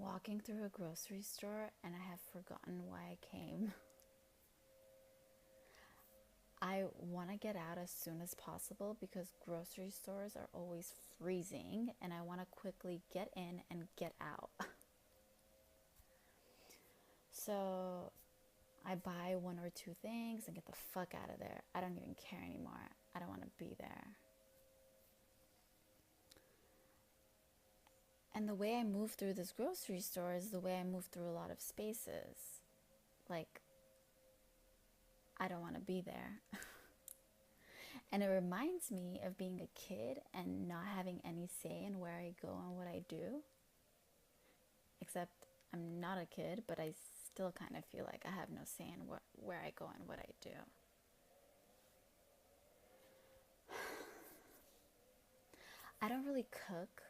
walking through a grocery store and I have forgotten why I came. I want to get out as soon as possible because grocery stores are always freezing and I want to quickly get in and get out. So I buy one or two things and get the fuck out of there. I don't even care anymore. I don't want to be there. And the way I move through this grocery store is the way I move through a lot of spaces. Like, I don't want to be there. And it reminds me of being a kid and not having any say in where I go and what I do. Except I'm not a kid, but I still kind of feel like I have no say in where I go and what I do. I don't really cook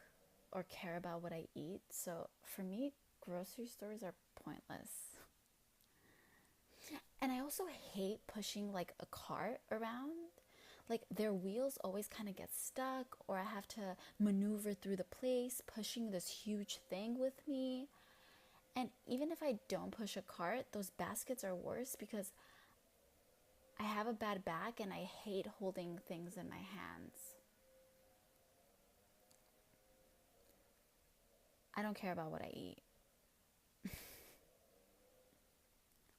or care about what I eat, so for me, grocery stores are pointless. And I also hate pushing like a cart around. Like their wheels always kind of get stuck, or I have to maneuver through the place pushing this huge thing with me. And even if I don't push a cart, those baskets are worse because I have a bad back and I hate holding things in my hands. I don't care about what I eat.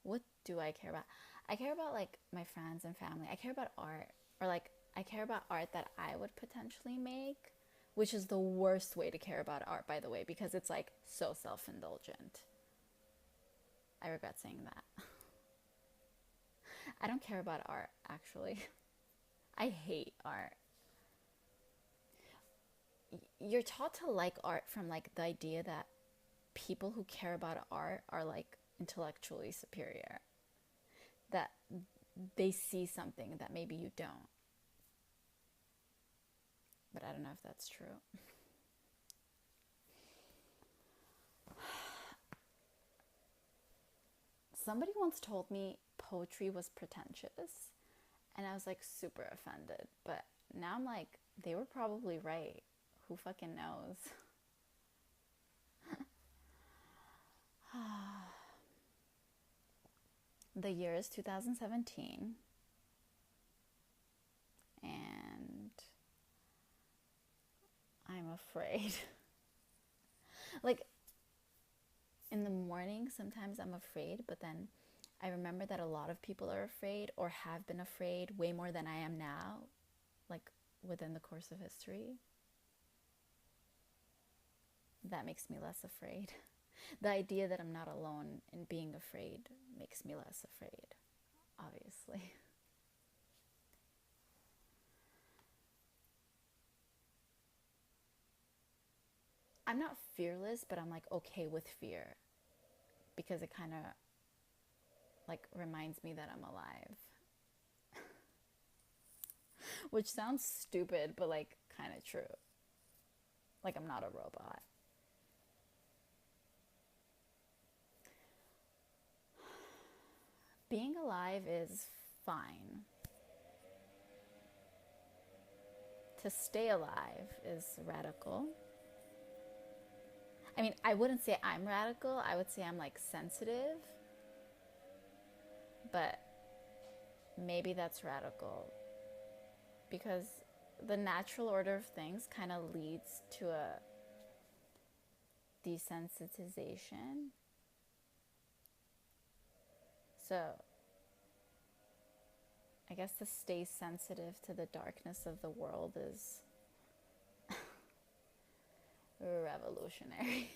What do I care about? I care about like my friends and family. I care about art, or like I care about art that I would potentially make, which is the worst way to care about art, by the way, because it's like so self-indulgent. I regret saying that. I don't care about art, actually. I hate art. You're taught to like art from like the idea that people who care about art are like intellectually superior, that they see something that maybe you don't. But I don't know if that's true. Somebody once told me poetry was pretentious, and I was like super offended. But now I'm like, they were probably right. Who fucking knows? The year is 2017, and I'm afraid. Like, in the morning, sometimes I'm afraid, but then I remember that a lot of people are afraid or have been afraid way more than I am now, like within the course of history. That makes me less afraid. The idea that I'm not alone in being afraid makes me less afraid, obviously. I'm not fearless, but I'm like okay with fear because it kind of like reminds me that I'm alive. Which sounds stupid, but like kind of true. Like I'm not a robot. Being alive is fine. To stay alive is radical. I mean, I wouldn't say I'm radical. I would say I'm like sensitive. But maybe that's radical because the natural order of things kind of leads to a desensitization. So I guess to stay sensitive to the darkness of the world is revolutionary.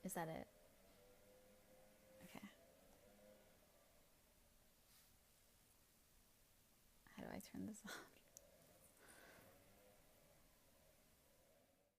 Is that it? Okay. How do I turn this off?